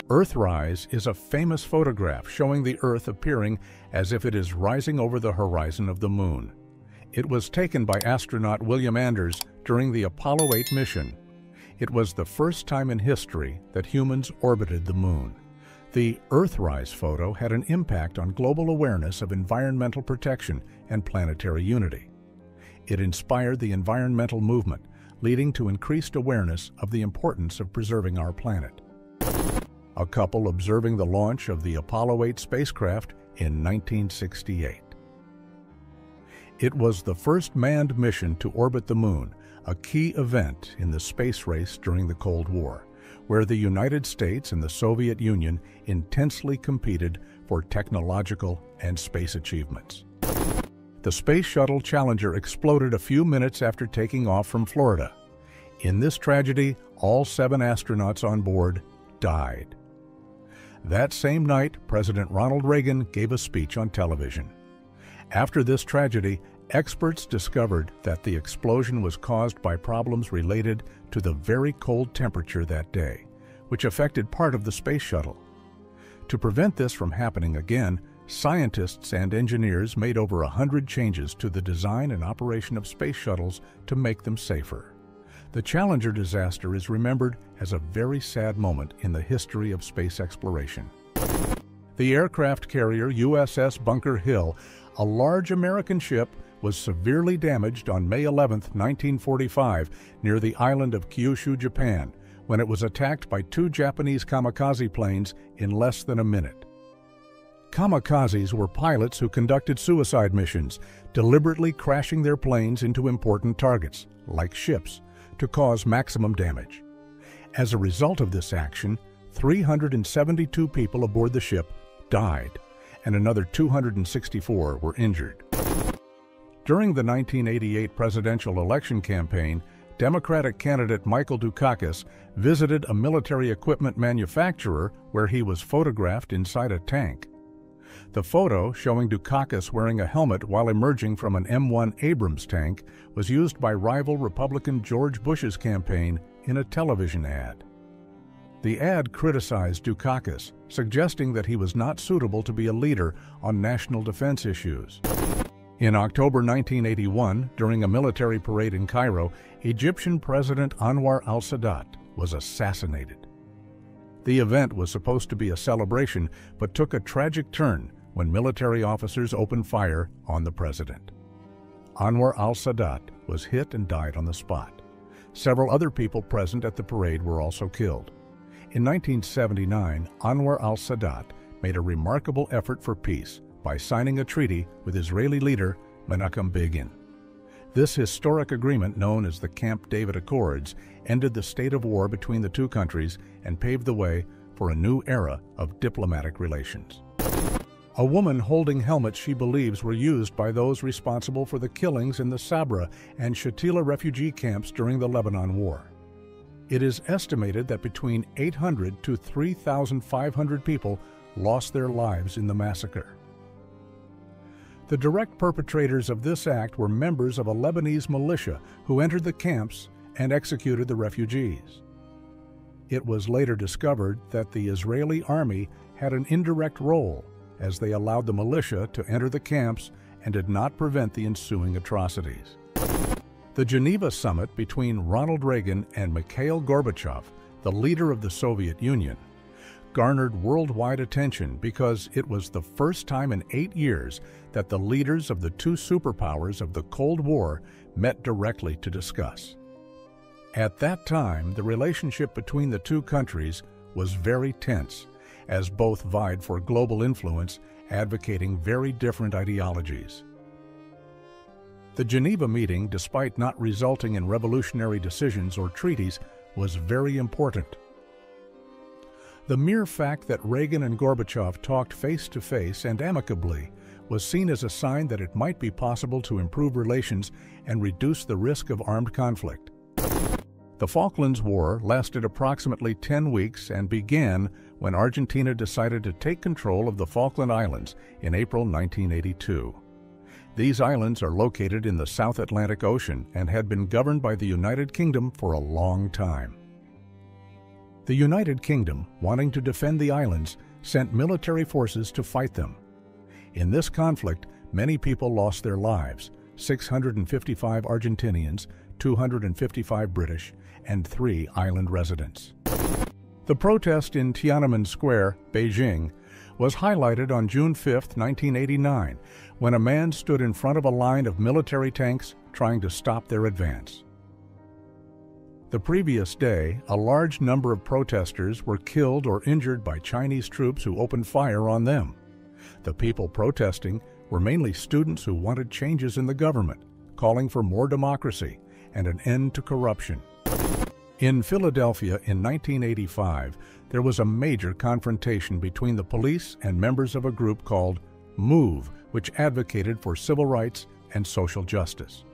Earthrise is a famous photograph showing the Earth appearing as if it is rising over the horizon of the Moon. It was taken by astronaut William Anders during the Apollo 8 mission. It was the first time in history that humans orbited the Moon. The Earthrise photo had an impact on global awareness of environmental protection and planetary unity. It inspired the environmental movement, leading to increased awareness of the importance of preserving our planet. A couple observing the launch of the Apollo 8 spacecraft in 1968. It was the first manned mission to orbit the Moon, a key event in the space race during the Cold War, where the United States and the Soviet Union intensely competed for technological and space achievements. The Space Shuttle Challenger exploded a few minutes after taking off from Florida. In this tragedy, all 7 astronauts on board died. That same night, President Ronald Reagan gave a speech on television. After this tragedy, experts discovered that the explosion was caused by problems related to the very cold temperature that day, which affected part of the space shuttle. To prevent this from happening again, scientists and engineers made over 100 changes to the design and operation of space shuttles to make them safer. The Challenger disaster is remembered as a very sad moment in the history of space exploration. The aircraft carrier USS Bunker Hill, a large American ship, was severely damaged on May 11, 1945, near the island of Kyushu, Japan, when it was attacked by 2 Japanese kamikaze planes in less than a minute. Kamikazes were pilots who conducted suicide missions, deliberately crashing their planes into important targets, like ships, to cause maximum damage. As a result of this action, 372 people aboard the ship died, and another 264 were injured. During the 1988 presidential election campaign, Democratic candidate Michael Dukakis visited a military equipment manufacturer where he was photographed inside a tank. The photo, showing Dukakis wearing a helmet while emerging from an M1 Abrams tank, was used by rival Republican George Bush's campaign in a television ad. The ad criticized Dukakis, suggesting that he was not suitable to be a leader on national defense issues. In October 1981, during a military parade in Cairo, Egyptian President Anwar al-Sadat was assassinated. The event was supposed to be a celebration, but took a tragic turn when military officers opened fire on the president. Anwar al-Sadat was hit and died on the spot. Several other people present at the parade were also killed. In 1979, Anwar al-Sadat made a remarkable effort for peace by signing a treaty with Israeli leader Menachem Begin. This historic agreement, known as the Camp David Accords, ended the state of war between the two countries and paved the way for a new era of diplomatic relations. A woman holding helmets she believes were used by those responsible for the killings in the Sabra and Shatila refugee camps during the Lebanon War. It is estimated that between 800 to 3,500 people lost their lives in the massacre. The direct perpetrators of this act were members of a Lebanese militia who entered the camps and executed the refugees. It was later discovered that the Israeli army had an indirect role, as they allowed the militia to enter the camps and did not prevent the ensuing atrocities. The Geneva summit between Ronald Reagan and Mikhail Gorbachev, the leader of the Soviet Union, garnered worldwide attention because it was the first time in 8 years that the leaders of the two superpowers of the Cold War met directly to discuss. At that time, the relationship between the two countries was very tense, as both vied for global influence, advocating very different ideologies. The Geneva meeting, despite not resulting in revolutionary decisions or treaties, was very important. The mere fact that Reagan and Gorbachev talked face-to-face and amicably was seen as a sign that it might be possible to improve relations and reduce the risk of armed conflict. The Falklands War lasted approximately 10 weeks and began when Argentina decided to take control of the Falkland Islands in April 1982. These islands are located in the South Atlantic Ocean and had been governed by the United Kingdom for a long time. The United Kingdom, wanting to defend the islands, sent military forces to fight them. In this conflict, many people lost their lives: 655 Argentinians, 255 British, and 3 island residents. The protest in Tiananmen Square, Beijing, was highlighted on June 5, 1989, when a man stood in front of a line of military tanks trying to stop their advance. The previous day, a large number of protesters were killed or injured by Chinese troops who opened fire on them. The people protesting were mainly students who wanted changes in the government, calling for more democracy and an end to corruption. In Philadelphia in 1985, there was a major confrontation between the police and members of a group called MOVE, which advocated for civil rights and social justice.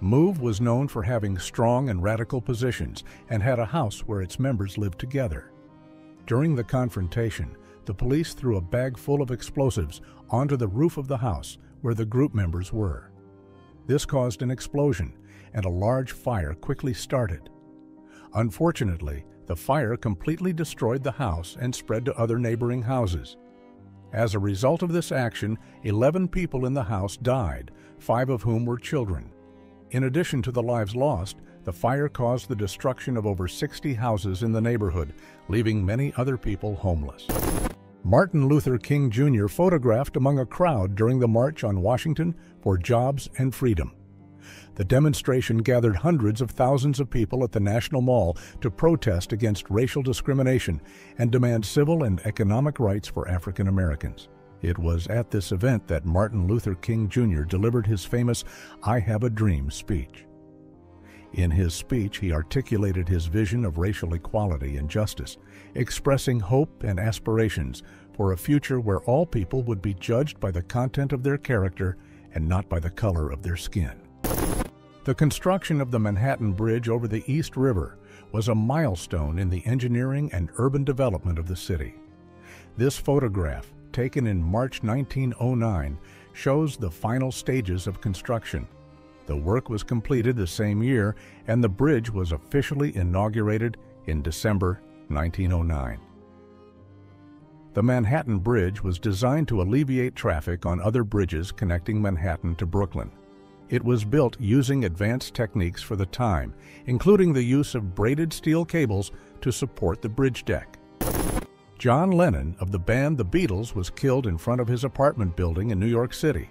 MOVE was known for having strong and radical positions and had a house where its members lived together. During the confrontation, the police threw a bag full of explosives onto the roof of the house where the group members were. This caused an explosion, and a large fire quickly started. Unfortunately, the fire completely destroyed the house and spread to other neighboring houses. As a result of this action, 11 people in the house died, 5 of whom were children. In addition to the lives lost, the fire caused the destruction of over 60 houses in the neighborhood, leaving many other people homeless. Martin Luther King Jr. photographed among a crowd during the March on Washington for Jobs and Freedom. The demonstration gathered hundreds of thousands of people at the National Mall to protest against racial discrimination and demand civil and economic rights for African Americans. It was at this event that Martin Luther King Jr. delivered his famous "I Have a Dream" speech. In his speech, he articulated his vision of racial equality and justice, expressing hope and aspirations for a future where all people would be judged by the content of their character and not by the color of their skin. The construction of the Manhattan Bridge over the East River was a milestone in the engineering and urban development of the city. This photograph, taken in March 1909, shows the final stages of construction. The work was completed the same year, and the bridge was officially inaugurated in December 1909. The Manhattan Bridge was designed to alleviate traffic on other bridges connecting Manhattan to Brooklyn. It was built using advanced techniques for the time, including the use of braided steel cables to support the bridge deck. John Lennon of the band The Beatles was killed in front of his apartment building in New York City.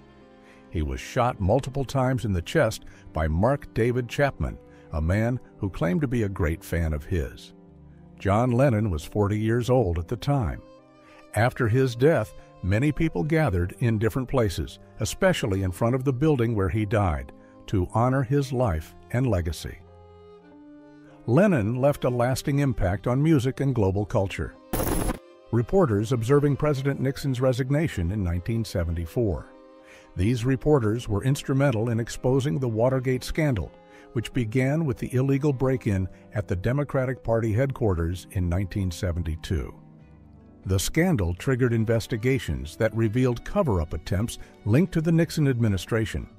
He was shot multiple times in the chest by Mark David Chapman, a man who claimed to be a great fan of his. John Lennon was 40 years old at the time. After his death, many people gathered in different places, especially in front of the building where he died, to honor his life and legacy. Lennon left a lasting impact on music and global culture. Reporters observing President Nixon's resignation in 1974. These reporters were instrumental in exposing the Watergate scandal, which began with the illegal break-in at the Democratic Party headquarters in 1972. The scandal triggered investigations that revealed cover-up attempts linked to the Nixon administration.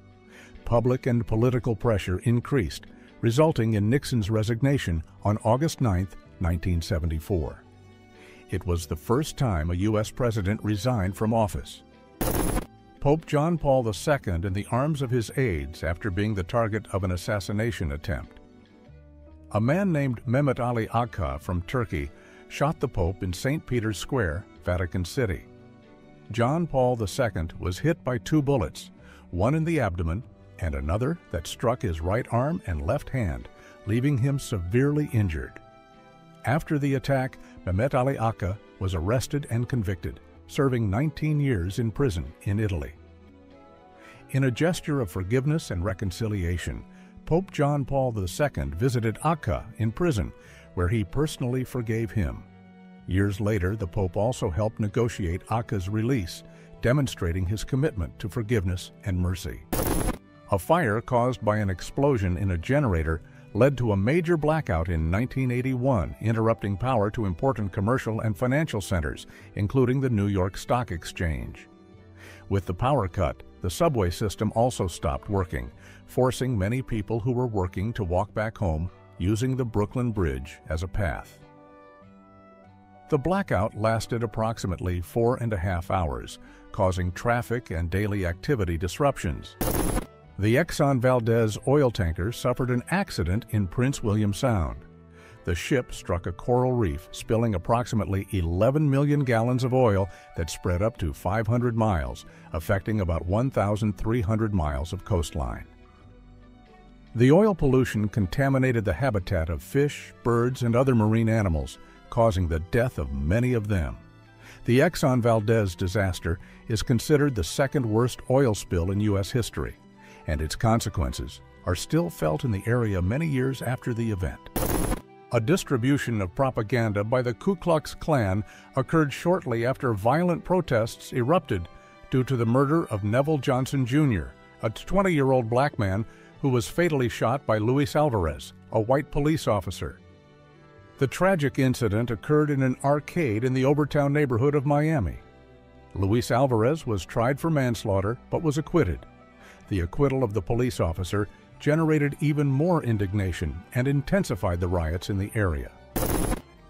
Public and political pressure increased, resulting in Nixon's resignation on August 9, 1974. It was the first time a U.S. president resigned from office. Pope John Paul II in the arms of his aides after being the target of an assassination attempt. A man named Mehmet Ali Agca from Turkey shot the Pope in St. Peter's Square, Vatican City. John Paul II was hit by 2 bullets, one in the abdomen and another that struck his right arm and left hand, leaving him severely injured. After the attack, Mehmet Ali Agca was arrested and convicted, serving 19 years in prison in Italy. In a gesture of forgiveness and reconciliation, Pope John Paul II visited Agca in prison, where he personally forgave him. Years later, the Pope also helped negotiate Agca's release, demonstrating his commitment to forgiveness and mercy. A fire caused by an explosion in a generator led to a major blackout in 1981, interrupting power to important commercial and financial centers, including the New York Stock Exchange. With the power cut, the subway system also stopped working, forcing many people who were working to walk back home using the Brooklyn Bridge as a path. The blackout lasted approximately 4.5 hours, causing traffic and daily activity disruptions. The Exxon Valdez oil tanker suffered an accident in Prince William Sound. The ship struck a coral reef, spilling approximately 11 million gallons of oil that spread up to 500 miles, affecting about 1,300 miles of coastline. The oil pollution contaminated the habitat of fish, birds, and other marine animals, causing the death of many of them. The Exxon Valdez disaster is considered the second worst oil spill in U.S. history, and its consequences are still felt in the area many years after the event. A distribution of propaganda by the Ku Klux Klan occurred shortly after violent protests erupted due to the murder of Neville Johnson Jr., a 20-year-old black man who was fatally shot by Luis Alvarez, a white police officer. The tragic incident occurred in an arcade in the Overtown neighborhood of Miami. Luis Alvarez was tried for manslaughter but was acquitted. The acquittal of the police officer generated even more indignation and intensified the riots in the area.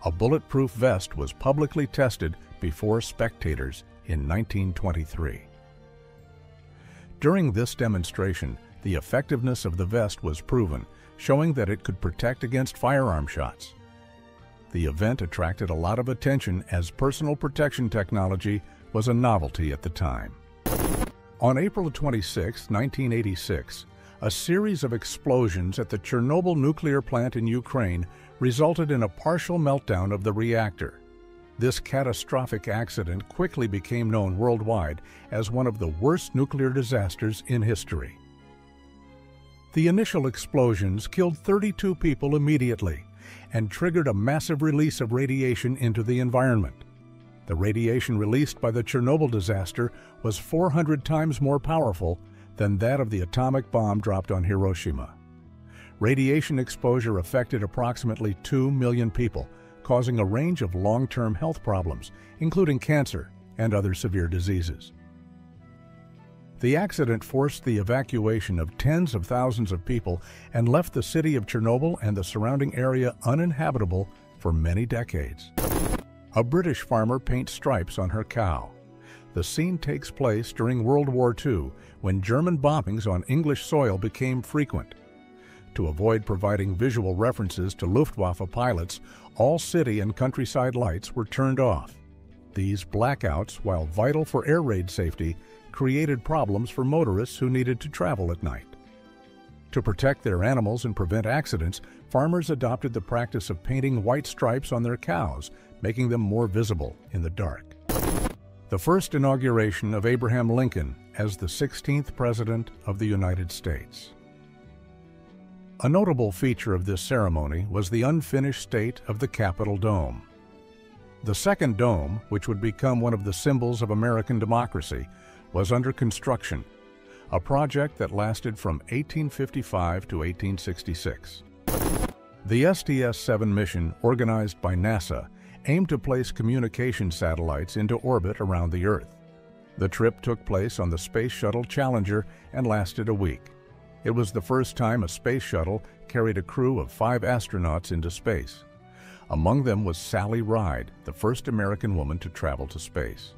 A bulletproof vest was publicly tested before spectators in 1923. During this demonstration, the effectiveness of the vest was proven, showing that it could protect against firearm shots. The event attracted a lot of attention as personal protection technology was a novelty at the time. On April 26, 1986, a series of explosions at the Chernobyl nuclear plant in Ukraine resulted in a partial meltdown of the reactor. This catastrophic accident quickly became known worldwide as one of the worst nuclear disasters in history. The initial explosions killed 32 people immediately and triggered a massive release of radiation into the environment. The radiation released by the Chernobyl disaster was 400 times more powerful than that of the atomic bomb dropped on Hiroshima. Radiation exposure affected approximately 2 million people, causing a range of long-term health problems, including cancer and other severe diseases. The accident forced the evacuation of tens of thousands of people and left the city of Chernobyl and the surrounding area uninhabitable for many decades. A British farmer paints stripes on her cow. The scene takes place during World War II, when German bombings on English soil became frequent. To avoid providing visual references to Luftwaffe pilots, all city and countryside lights were turned off. These blackouts, while vital for air raid safety, created problems for motorists who needed to travel at night. To protect their animals and prevent accidents, farmers adopted the practice of painting white stripes on their cows, making them more visible in the dark. The first inauguration of Abraham Lincoln as the 16th President of the United States. A notable feature of this ceremony was the unfinished state of the Capitol Dome. The second dome, which would become one of the symbols of American democracy, was under construction, a project that lasted from 1855 to 1866. The STS-7 mission, organized by NASA, aimed to place communication satellites into orbit around the Earth. The trip took place on the Space Shuttle Challenger and lasted a week. It was the first time a space shuttle carried a crew of 5 astronauts into space. Among them was Sally Ride, the first American woman to travel to space.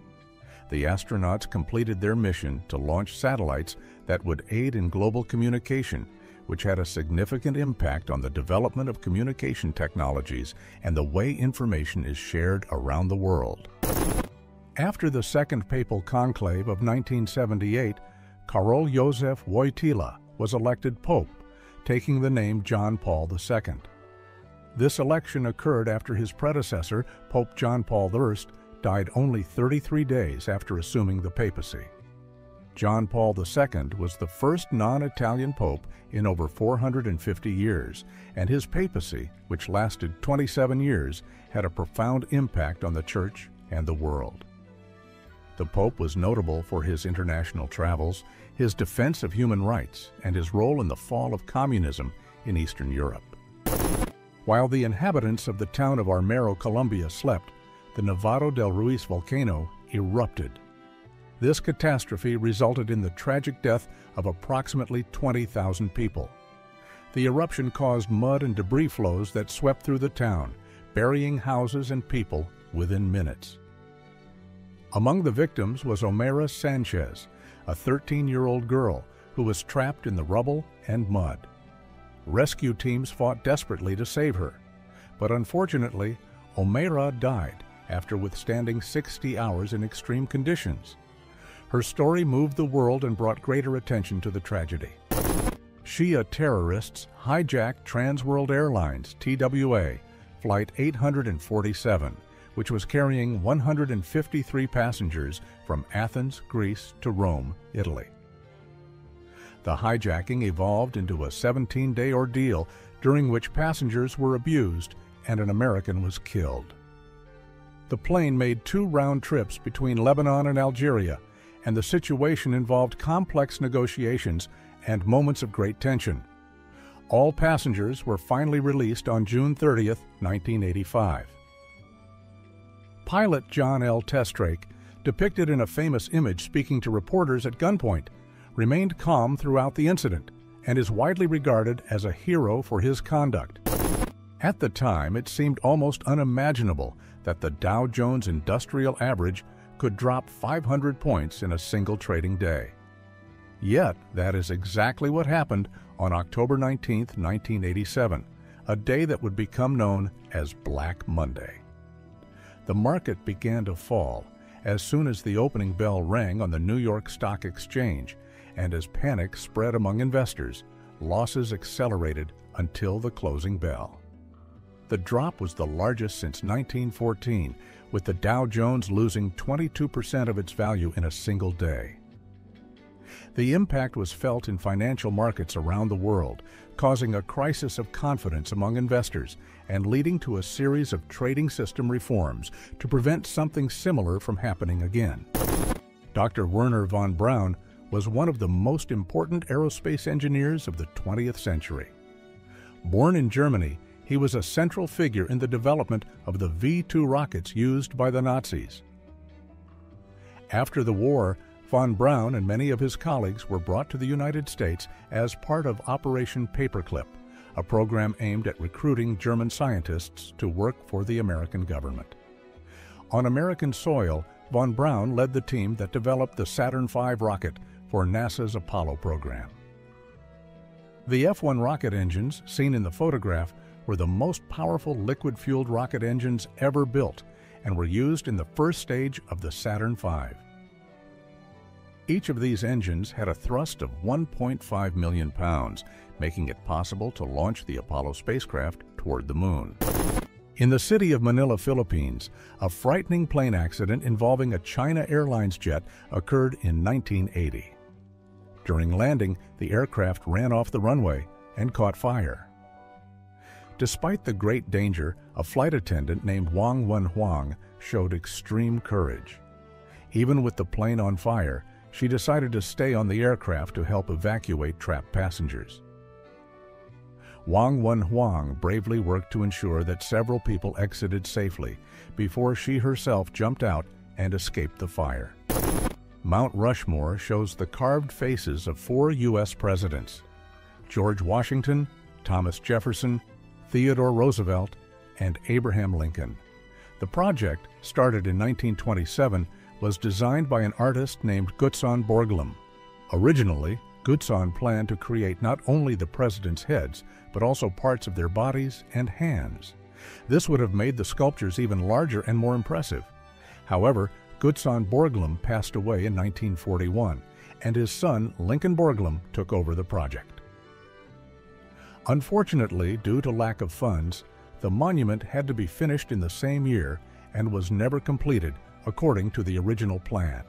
The astronauts completed their mission to launch satellites that would aid in global communication, which had a significant impact on the development of communication technologies and the way information is shared around the world. After the Second Papal Conclave of 1978, Karol Józef Wojtyła was elected Pope, taking the name John Paul II. This election occurred after his predecessor, Pope John Paul I, died only 33 days after assuming the papacy. John Paul II was the first non-Italian pope in over 450 years, and his papacy, which lasted 27 years, had a profound impact on the Church and the world. The Pope was notable for his international travels, his defense of human rights, and his role in the fall of communism in Eastern Europe. While the inhabitants of the town of Armero, Colombia slept, the Nevado del Ruiz volcano erupted. This catastrophe resulted in the tragic death of approximately 20,000 people. The eruption caused mud and debris flows that swept through the town, burying houses and people within minutes. Among the victims was Omeira Sanchez, a 13-year-old girl who was trapped in the rubble and mud. Rescue teams fought desperately to save her, but unfortunately, Omeira died after withstanding 60 hours in extreme conditions. Her story moved the world and brought greater attention to the tragedy. Shia terrorists hijacked Trans World Airlines, TWA, Flight 847, which was carrying 153 passengers from Athens, Greece to Rome, Italy. The hijacking evolved into a 17-day ordeal during which passengers were abused and an American was killed. The plane made 2 round trips between Lebanon and Algeria, and the situation involved complex negotiations and moments of great tension. All passengers were finally released on June 30, 1985. Pilot John L. Testrake, depicted in a famous image speaking to reporters at gunpoint, remained calm throughout the incident and is widely regarded as a hero for his conduct. At the time, it seemed almost unimaginable that the Dow Jones Industrial Average could drop 500 points in a single trading day. Yet, that is exactly what happened on October 19, 1987, a day that would become known as Black Monday. The market began to fall as soon as the opening bell rang on the New York Stock Exchange, and as panic spread among investors, losses accelerated until the closing bell. The drop was the largest since 1914, with the Dow Jones losing 22% of its value in a single day. The impact was felt in financial markets around the world, causing a crisis of confidence among investors and leading to a series of trading system reforms to prevent something similar from happening again. Dr. Wernher von Braun was one of the most important aerospace engineers of the 20th century. Born in Germany, he was a central figure in the development of the V-2 rockets used by the Nazis. After the war, von Braun and many of his colleagues were brought to the United States as part of Operation Paperclip, a program aimed at recruiting German scientists to work for the American government. On American soil, von Braun led the team that developed the Saturn V rocket for NASA's Apollo program. The F-1 rocket engines seen in the photograph were the most powerful liquid-fueled rocket engines ever built and were used in the first stage of the Saturn V. Each of these engines had a thrust of 1.5 million pounds, making it possible to launch the Apollo spacecraft toward the moon. In the city of Manila, Philippines, a frightening plane accident involving a China Airlines jet occurred in 1980. During landing, the aircraft ran off the runway and caught fire. Despite the great danger, a flight attendant named Wang Wenhuang showed extreme courage. Even with the plane on fire, she decided to stay on the aircraft to help evacuate trapped passengers. Wang Wenhuang bravely worked to ensure that several people exited safely before she herself jumped out and escaped the fire. Mount Rushmore shows the carved faces of 4 U.S. presidents: George Washington, Thomas Jefferson, Theodore Roosevelt, and Abraham Lincoln. The project, started in 1927, was designed by an artist named Gutzon Borglum. Originally, Gutzon planned to create not only the presidents' heads, but also parts of their bodies and hands. This would have made the sculptures even larger and more impressive. However, Gutzon Borglum passed away in 1941, and his son, Lincoln Borglum, took over the project. Unfortunately, due to lack of funds, the monument had to be finished in the same year and was never completed according to the original plan.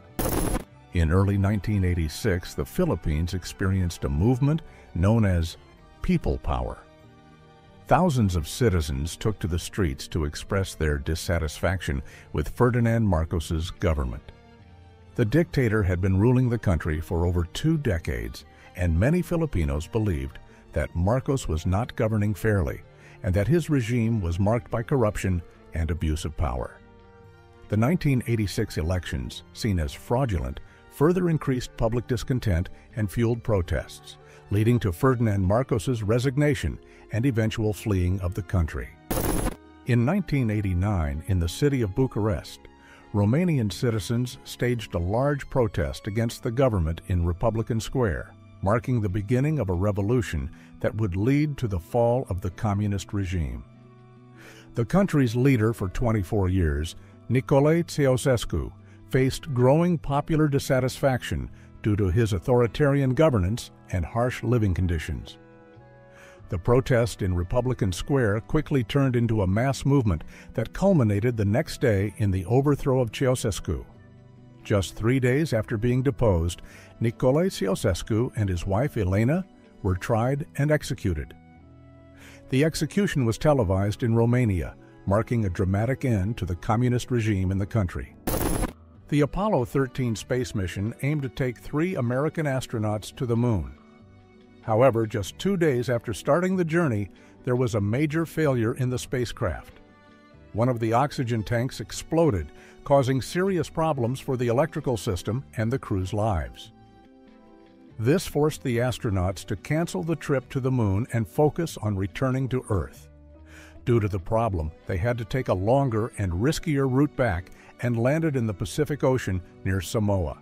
In early 1986, the Philippines experienced a movement known as People Power. Thousands of citizens took to the streets to express their dissatisfaction with Ferdinand Marcos's government. The dictator had been ruling the country for over 2 decades, and many Filipinos believed that Marcos was not governing fairly and that his regime was marked by corruption and abuse of power. The 1986 elections, seen as fraudulent, further increased public discontent and fueled protests, leading to Ferdinand Marcos's resignation and eventual fleeing of the country. In 1989, in the city of Bucharest, Romanian citizens staged a large protest against the government in Republican Square, marking the beginning of a revolution that would lead to the fall of the communist regime. The country's leader for 24 years, Nicolae Ceausescu, faced growing popular dissatisfaction due to his authoritarian governance and harsh living conditions. The protest in Republican Square quickly turned into a mass movement that culminated the next day in the overthrow of Ceausescu. Just 3 days after being deposed, Nicolae Ceausescu and his wife Elena were tried and executed. The execution was televised in Romania, marking a dramatic end to the communist regime in the country. The Apollo 13 space mission aimed to take 3 American astronauts to the moon. However, just 2 days after starting the journey, there was a major failure in the spacecraft. One of the oxygen tanks exploded, causing serious problems for the electrical system and the crew's lives. This forced the astronauts to cancel the trip to the moon and focus on returning to Earth. Due to the problem, they had to take a longer and riskier route back and landed in the Pacific Ocean near Samoa.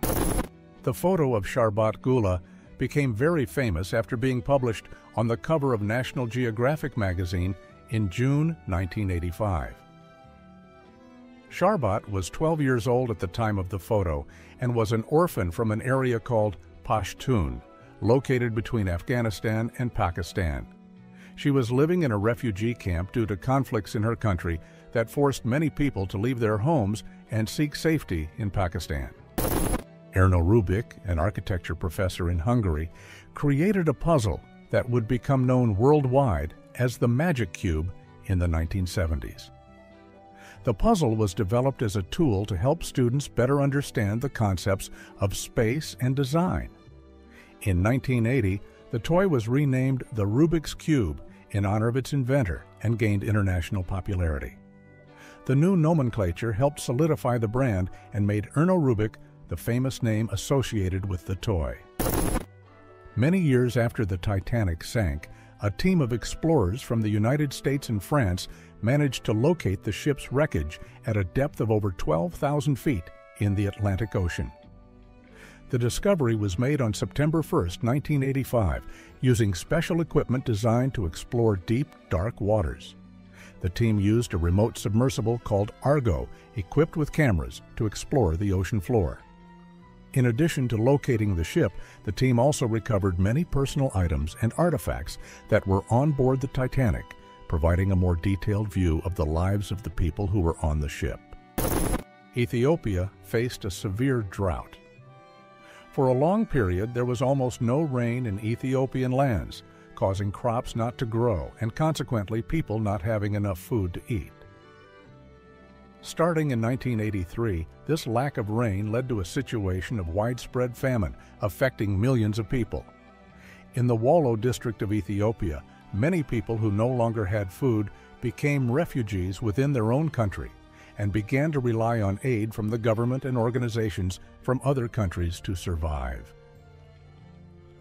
The photo of Sharbat Gula became very famous after being published on the cover of National Geographic magazine in June 1985. Sharbat was 12 years old at the time of the photo and was an orphan from an area called Pashtun, located between Afghanistan and Pakistan. She was living in a refugee camp due to conflicts in her country that forced many people to leave their homes and seek safety in Pakistan. Erno Rubik, an architecture professor in Hungary, created a puzzle that would become known worldwide as the Magic Cube in the 1970s. The puzzle was developed as a tool to help students better understand the concepts of space and design. In 1980, the toy was renamed the Rubik's Cube in honor of its inventor and gained international popularity. The new nomenclature helped solidify the brand and made Erno Rubik the famous name associated with the toy. Many years after the Titanic sank, a team of explorers from the United States and France managed to locate the ship's wreckage at a depth of over 12,000 feet in the Atlantic Ocean. The discovery was made on September 1, 1985, using special equipment designed to explore deep, dark waters. The team used a remote submersible called Argo, equipped with cameras, to explore the ocean floor. In addition to locating the ship, the team also recovered many personal items and artifacts that were on board the Titanic, providing a more detailed view of the lives of the people who were on the ship. Ethiopia faced a severe drought. For a long period, there was almost no rain in Ethiopian lands, causing crops not to grow and consequently people not having enough food to eat. Starting in 1983, this lack of rain led to a situation of widespread famine affecting millions of people. In the Wollo district of Ethiopia, many people who no longer had food became refugees within their own country and began to rely on aid from the government and organizations from other countries to survive.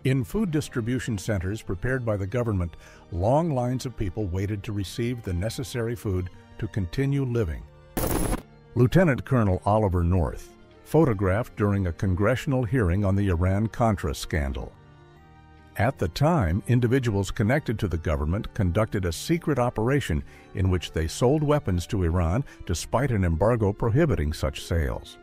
In food distribution centers prepared by the government, long lines of people waited to receive the necessary food to continue living. Lieutenant Colonel Oliver North, photographed during a congressional hearing on the Iran-Contra scandal. At the time, individuals connected to the government conducted a secret operation in which they sold weapons to Iran despite an embargo prohibiting such sales.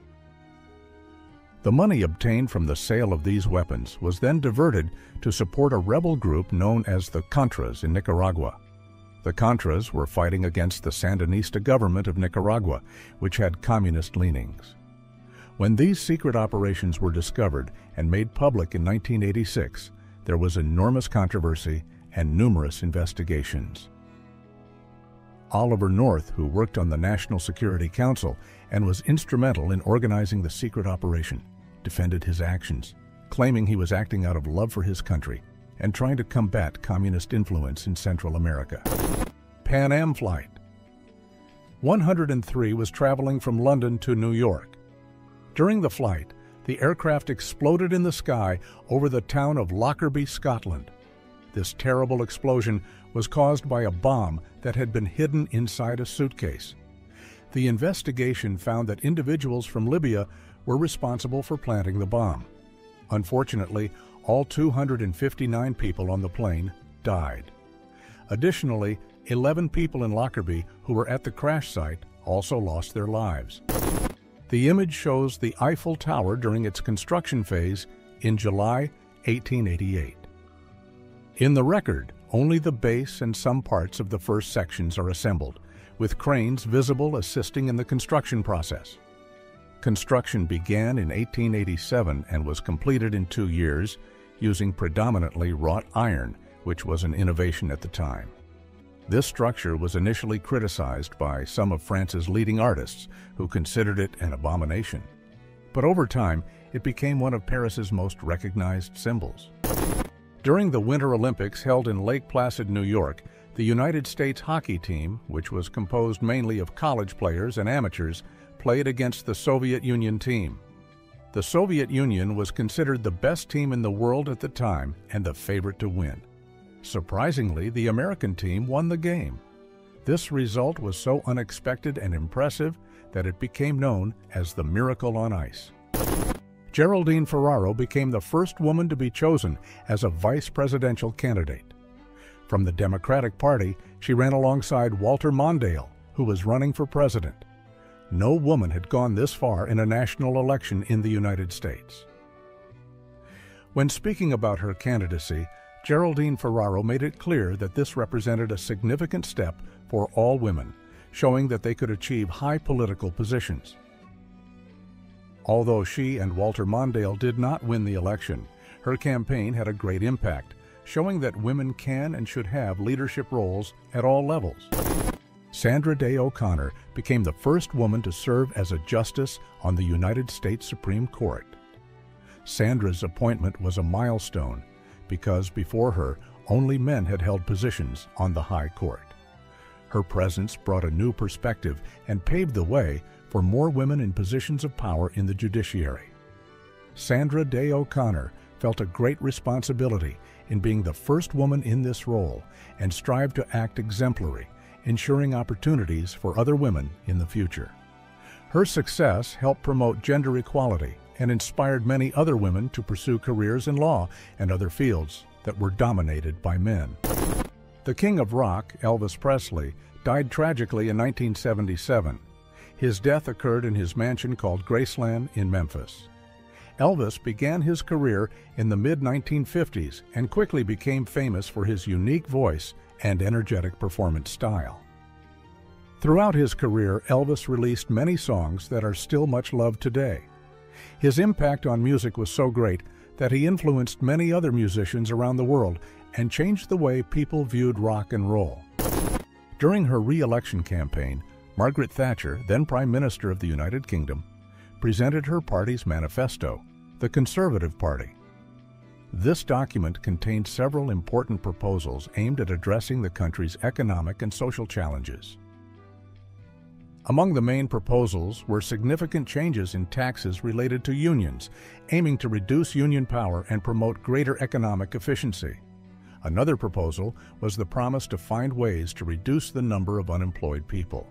The money obtained from the sale of these weapons was then diverted to support a rebel group known as the Contras in Nicaragua. The Contras were fighting against the Sandinista government of Nicaragua, which had communist leanings. When these secret operations were discovered and made public in 1986, there was enormous controversy and numerous investigations. Oliver North, who worked on the National Security Council and was instrumental in organizing the secret operation, defended his actions, claiming he was acting out of love for his country and trying to combat communist influence in Central America. Pan Am Flight 103 was traveling from London to New York. During the flight, The aircraft exploded in the sky over the town of Lockerbie, Scotland. This terrible explosion was caused by a bomb that had been hidden inside a suitcase. The investigation found that individuals from Libya were responsible for planting the bomb. Unfortunately, all 259 people on the plane died. Additionally, 11 people in Lockerbie who were at the crash site also lost their lives. The image shows the Eiffel Tower during its construction phase in July 1888. In the record, only the base and some parts of the first sections are assembled, with cranes visible assisting in the construction process. Construction began in 1887 and was completed in 2 years, using predominantly wrought iron, which was an innovation at the time. This structure was initially criticized by some of France's leading artists, who considered it an abomination. But over time, it became one of Paris's most recognized symbols. During the Winter Olympics held in Lake Placid, New York, the United States hockey team, which was composed mainly of college players and amateurs, played against the Soviet Union team. The Soviet Union was considered the best team in the world at the time and the favorite to win. Surprisingly, the American team won the game. This result was so unexpected and impressive that it became known as the Miracle on Ice. Geraldine Ferraro became the first woman to be chosen as a vice presidential candidate. From the Democratic Party, she ran alongside Walter Mondale, who was running for president. No woman had gone this far in a national election in the United States. When speaking about her candidacy, Geraldine Ferraro made it clear that this represented a significant step for all women, showing that they could achieve high political positions. Although she and Walter Mondale did not win the election, her campaign had a great impact, showing that women can and should have leadership roles at all levels. Sandra Day O'Connor became the first woman to serve as a justice on the United States Supreme Court. Sandra's appointment was a milestone because before her, only men had held positions on the High Court. Her presence brought a new perspective and paved the way for more women in positions of power in the judiciary. Sandra Day O'Connor felt a great responsibility in being the first woman in this role and strived to act exemplary, ensuring opportunities for other women in the future. Her success helped promote gender equality and inspired many other women to pursue careers in law and other fields that were dominated by men. The King of Rock, Elvis Presley, died tragically in 1977. His death occurred in his mansion called Graceland in Memphis. Elvis began his career in the mid-1950s and quickly became famous for his unique voice and energetic performance style. Throughout his career, Elvis released many songs that are still much loved today. His impact on music was so great that he influenced many other musicians around the world and changed the way people viewed rock and roll. During her re-election campaign, Margaret Thatcher, then Prime Minister of the United Kingdom, presented her party's manifesto, the Conservative Party. This document contained several important proposals aimed at addressing the country's economic and social challenges. Among the main proposals were significant changes in taxes related to unions, aiming to reduce union power and promote greater economic efficiency. Another proposal was the promise to find ways to reduce the number of unemployed people.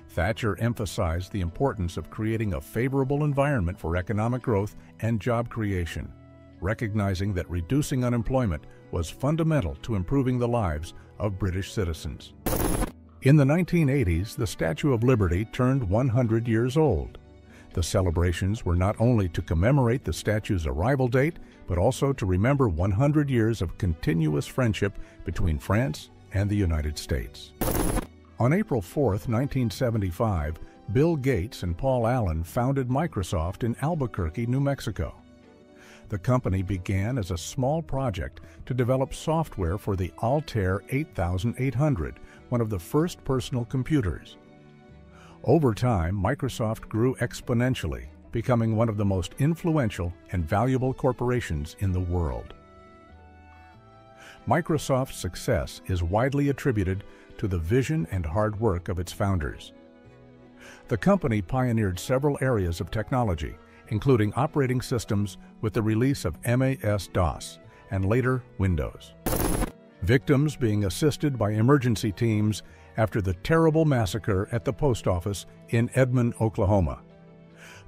Thatcher emphasized the importance of creating a favorable environment for economic growth and job creation, recognizing that reducing unemployment was fundamental to improving the lives of British citizens. In the 1980s, the Statue of Liberty turned 100 years old. The celebrations were not only to commemorate the statue's arrival date, but also to remember 100 years of continuous friendship between France and the United States. On April 4, 1975, Bill Gates and Paul Allen founded Microsoft in Albuquerque, New Mexico. The company began as a small project to develop software for the Altair 8800, one of the first personal computers. Over time, Microsoft grew exponentially, becoming one of the most influential and valuable corporations in the world. Microsoft's success is widely attributed to the vision and hard work of its founders. The company pioneered several areas of technology, including operating systems with the release of MS-DOS and later Windows. Victims being assisted by emergency teams after the terrible massacre at the post office in Edmond, Oklahoma.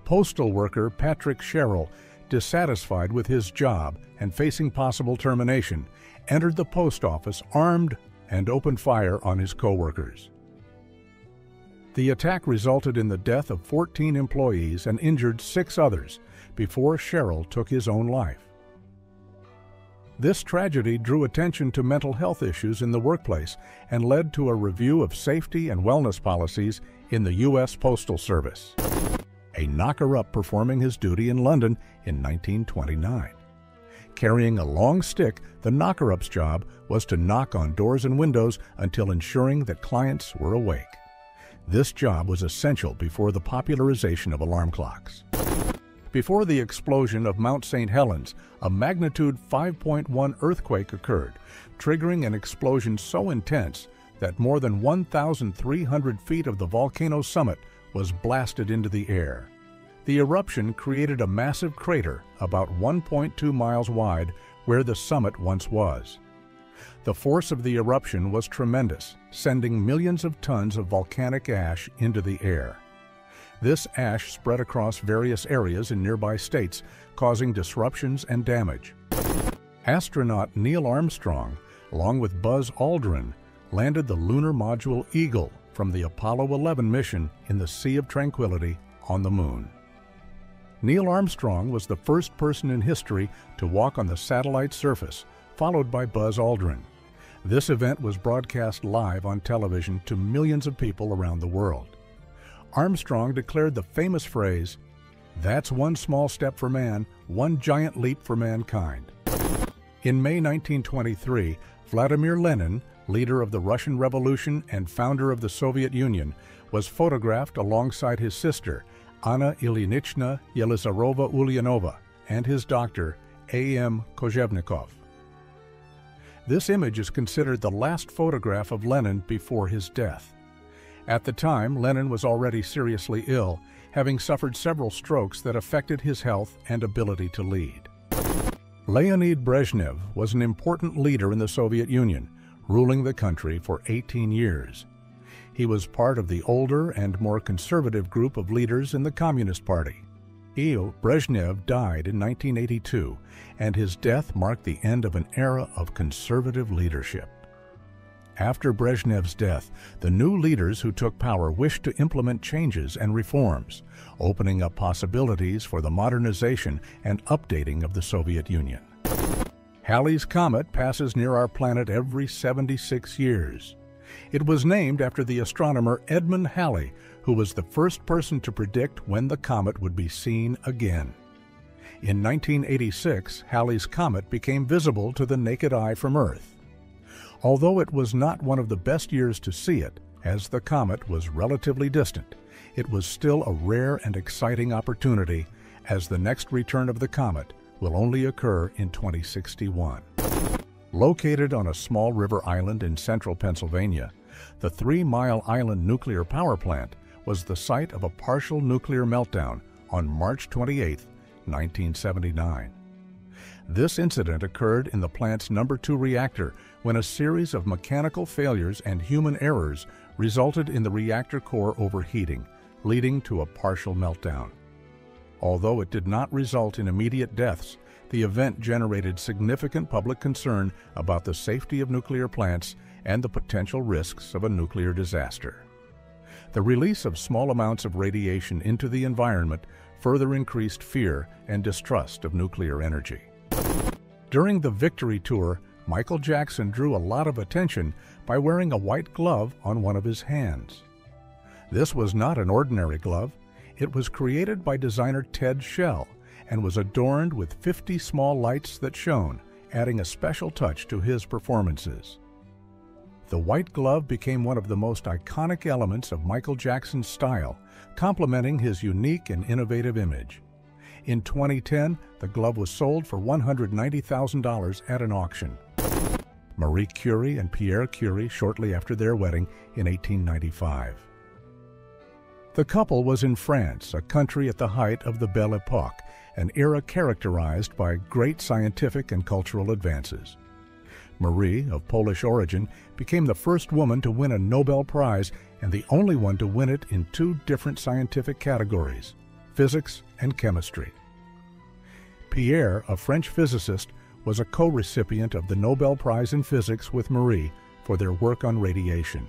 Postal worker Patrick Sherrill, dissatisfied with his job and facing possible termination, entered the post office armed and opened fire on his co-workers. The attack resulted in the death of 14 employees and injured 6 others before Sherrill took his own life. This tragedy drew attention to mental health issues in the workplace and led to a review of safety and wellness policies in the U.S. Postal Service. A knocker-up performing his duty in London in 1929. Carrying a long stick, the knocker-up's job was to knock on doors and windows until ensuring that clients were awake. This job was essential before the popularization of alarm clocks. Before the explosion of Mount St. Helens, a magnitude 5.1 earthquake occurred, triggering an explosion so intense that more than 1,300 feet of the volcano's summit was blasted into the air. The eruption created a massive crater about 1.2 miles wide where the summit once was. The force of the eruption was tremendous, sending millions of tons of volcanic ash into the air. This ash spread across various areas in nearby states, causing disruptions and damage. Astronaut Neil Armstrong, along with Buzz Aldrin, landed the lunar module Eagle from the Apollo 11 mission in the Sea of Tranquility on the Moon. Neil Armstrong was the first person in history to walk on the satellite surface, followed by Buzz Aldrin. This event was broadcast live on television to millions of people around the world. Armstrong declared the famous phrase, "That's one small step for man, one giant leap for mankind." In May 1923, Vladimir Lenin, leader of the Russian Revolution and founder of the Soviet Union, was photographed alongside his sister, Anna Ilyinichna Yelizarova Ulyanova, and his doctor, A.M. Kozhevnikov. This image is considered the last photograph of Lenin before his death. At the time, Lenin was already seriously ill, having suffered several strokes that affected his health and ability to lead. Leonid Brezhnev was an important leader in the Soviet Union, ruling the country for 18 years. He was part of the older and more conservative group of leaders in the Communist Party. Brezhnev died in 1982, and his death marked the end of an era of conservative leadership. After Brezhnev's death, the new leaders who took power wished to implement changes and reforms, opening up possibilities for the modernization and updating of the Soviet Union. Halley's Comet passes near our planet every 76 years. It was named after the astronomer Edmund Halley, who was the first person to predict when the comet would be seen again. In 1986, Halley's Comet became visible to the naked eye from Earth. Although it was not one of the best years to see it, as the comet was relatively distant, it was still a rare and exciting opportunity, as the next return of the comet will only occur in 2061. Located on a small river island in central Pennsylvania, the 3 Mile Island nuclear power plant was the site of a partial nuclear meltdown on March 28, 1979. This incident occurred in the plant's No. 2 reactor when a series of mechanical failures and human errors resulted in the reactor core overheating, leading to a partial meltdown. Although it did not result in immediate deaths, the event generated significant public concern about the safety of nuclear plants and the potential risks of a nuclear disaster. The release of small amounts of radiation into the environment further increased fear and distrust of nuclear energy. During the Victory Tour, Michael Jackson drew a lot of attention by wearing a white glove on one of his hands. This was not an ordinary glove. It was created by designer Ted Shell and was adorned with 50 small lights that shone, adding a special touch to his performances. The white glove became one of the most iconic elements of Michael Jackson's style, complementing his unique and innovative image. In 2010, the glove was sold for $190,000 at an auction. Marie Curie and Pierre Curie shortly after their wedding in 1895. The couple was in France, a country at the height of the Belle Époque, an era characterized by great scientific and cultural advances. Marie, of Polish origin, became the first woman to win a Nobel Prize and the only one to win it in two different scientific categories, physics and chemistry. Pierre, a French physicist, was a co-recipient of the Nobel Prize in Physics with Marie for their work on radiation.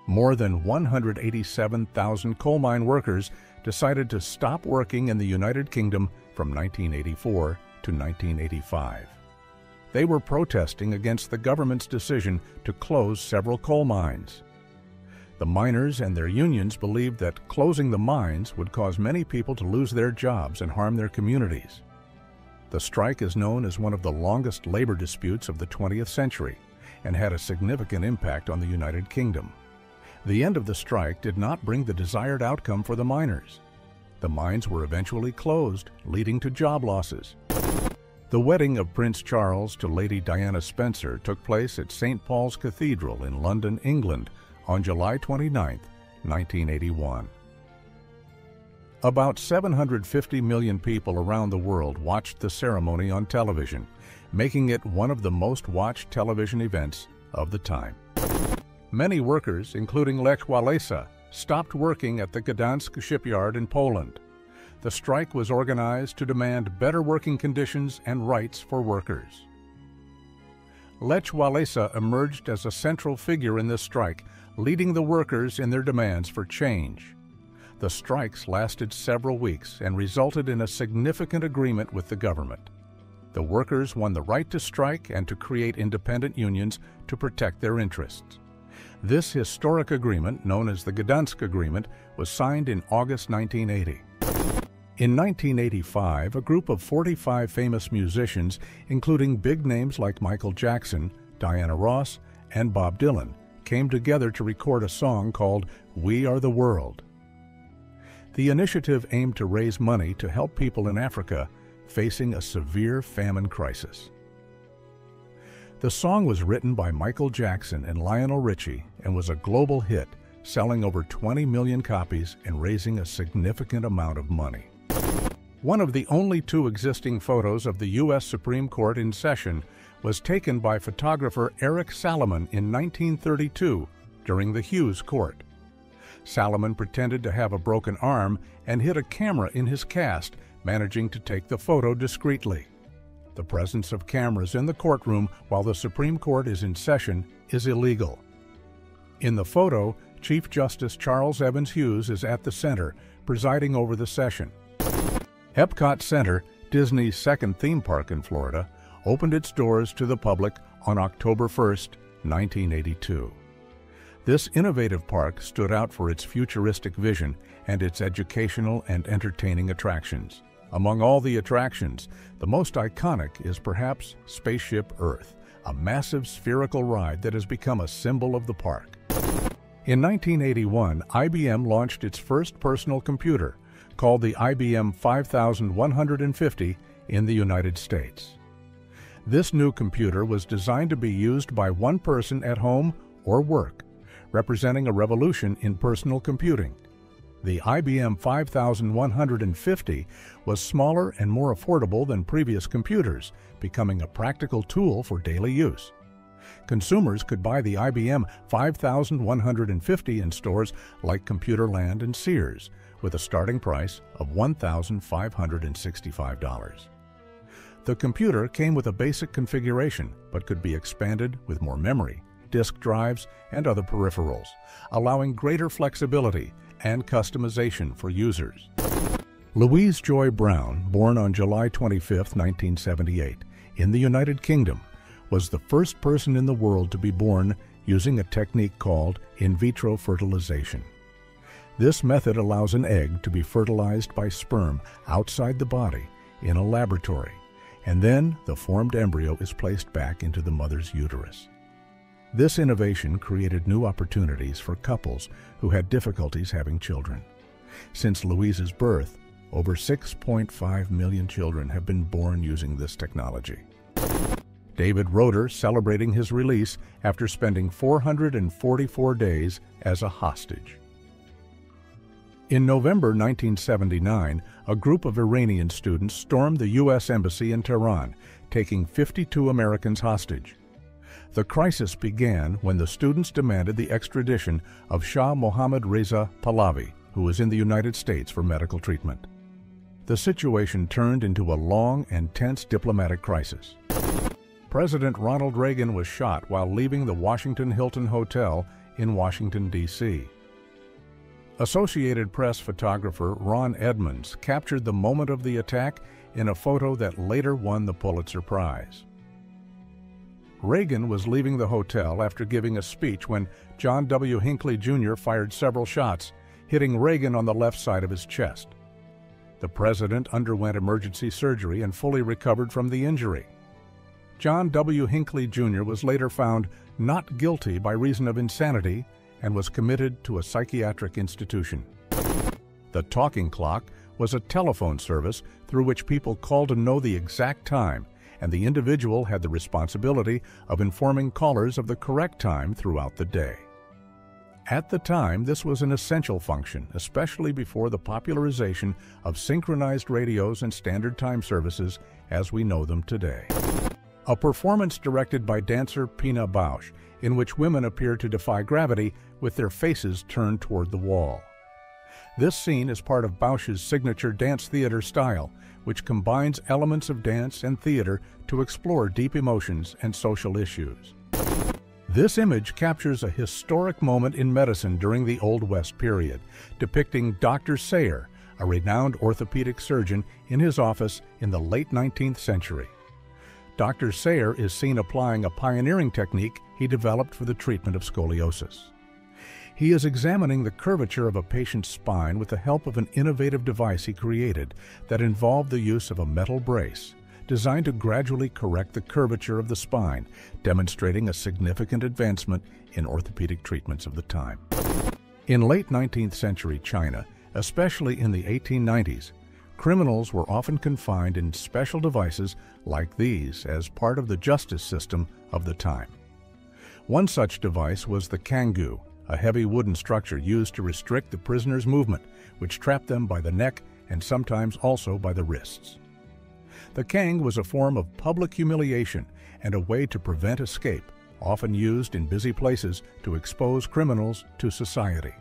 More than 187,000 coal mine workers decided to stop working in the United Kingdom from 1984 to 1985. They were protesting against the government's decision to close several coal mines. The miners and their unions believed that closing the mines would cause many people to lose their jobs and harm their communities. The strike is known as one of the longest labor disputes of the 20th century and had a significant impact on the United Kingdom. The end of the strike did not bring the desired outcome for the miners. The mines were eventually closed, leading to job losses. The wedding of Prince Charles to Lady Diana Spencer took place at St. Paul's Cathedral in London, England, on July 29, 1981. About 750 million people around the world watched the ceremony on television, making it one of the most watched television events of the time. Many workers, including Lech Walesa, stopped working at the Gdansk shipyard in Poland. The strike was organized to demand better working conditions and rights for workers. Lech Walesa emerged as a central figure in this strike, leading the workers in their demands for change. The strikes lasted several weeks and resulted in a significant agreement with the government. The workers won the right to strike and to create independent unions to protect their interests. This historic agreement, known as the Gdansk Agreement, was signed in August 1980. In 1985, a group of 45 famous musicians, including big names like Michael Jackson, Diana Ross, and Bob Dylan, came together to record a song called "We Are the World." The initiative aimed to raise money to help people in Africa facing a severe famine crisis. The song was written by Michael Jackson and Lionel Richie and was a global hit, selling over 20 million copies and raising a significant amount of money. One of the only two existing photos of the U.S. Supreme Court in session was taken by photographer Eric Salomon in 1932 during the Hughes Court. Salomon pretended to have a broken arm and hid a camera in his cast, managing to take the photo discreetly. The presence of cameras in the courtroom while the Supreme Court is in session is illegal. In the photo, Chief Justice Charles Evans Hughes is at the center, presiding over the session. Epcot Center, Disney's second theme park in Florida, opened its doors to the public on October 1, 1982. This innovative park stood out for its futuristic vision and its educational and entertaining attractions. Among all the attractions, the most iconic is perhaps Spaceship Earth, a massive spherical ride that has become a symbol of the park. In 1981, IBM launched its first personal computer, called the IBM 5150, in the United States. This new computer was designed to be used by one person at home or work, representing a revolution in personal computing. The IBM 5150 was smaller and more affordable than previous computers, becoming a practical tool for daily use. Consumers could buy the IBM 5150 in stores like Computerland and Sears, with a starting price of $1,565. The computer came with a basic configuration, but could be expanded with more memory, disk drives, and other peripherals, allowing greater flexibility and customization for users. Louise Joy Brown, born on July 25, 1978, in the United Kingdom, was the first person in the world to be born using a technique called in vitro fertilization. This method allows an egg to be fertilized by sperm outside the body in a laboratory, and then the formed embryo is placed back into the mother's uterus. This innovation created new opportunities for couples who had difficulties having children. Since Louise's birth, over 6.5 million children have been born using this technology. David Roeder celebrating his release after spending 444 days as a hostage. In November 1979, a group of Iranian students stormed the U.S. Embassy in Tehran, taking 52 Americans hostage. The crisis began when the students demanded the extradition of Shah Mohammad Reza Pahlavi, who was in the United States for medical treatment. The situation turned into a long and tense diplomatic crisis. President Ronald Reagan was shot while leaving the Washington Hilton Hotel in Washington, D.C. Associated Press photographer Ron Edmonds captured the moment of the attack in a photo that later won the Pulitzer Prize. Reagan was leaving the hotel after giving a speech when John W. Hinckley Jr. fired several shots, hitting Reagan on the left side of his chest. The president underwent emergency surgery and fully recovered from the injury. John W. Hinckley Jr. was later found not guilty by reason of insanity and was committed to a psychiatric institution. The talking clock was a telephone service through which people called to know the exact time, and the individual had the responsibility of informing callers of the correct time throughout the day. At the time, this was an essential function, especially before the popularization of synchronized radios and standard time services as we know them today. A performance directed by dancer Pina Bausch, in which women appear to defy gravity with their faces turned toward the wall. This scene is part of Bausch's signature dance theater style, which combines elements of dance and theater to explore deep emotions and social issues. This image captures a historic moment in medicine during the Old West period, depicting Dr. Sayer, a renowned orthopedic surgeon, in his office in the late 19th century. Dr. Sayer is seen applying a pioneering technique he developed for the treatment of scoliosis. He is examining the curvature of a patient's spine with the help of an innovative device he created that involved the use of a metal brace, designed to gradually correct the curvature of the spine, demonstrating a significant advancement in orthopedic treatments of the time. In late 19th century China, especially in the 1890s, criminals were often confined in special devices like these as part of the justice system of the time. One such device was the cangu, a heavy wooden structure used to restrict the prisoner's movement, which trapped them by the neck and sometimes also by the wrists. The kang was a form of public humiliation and a way to prevent escape, often used in busy places to expose criminals to society.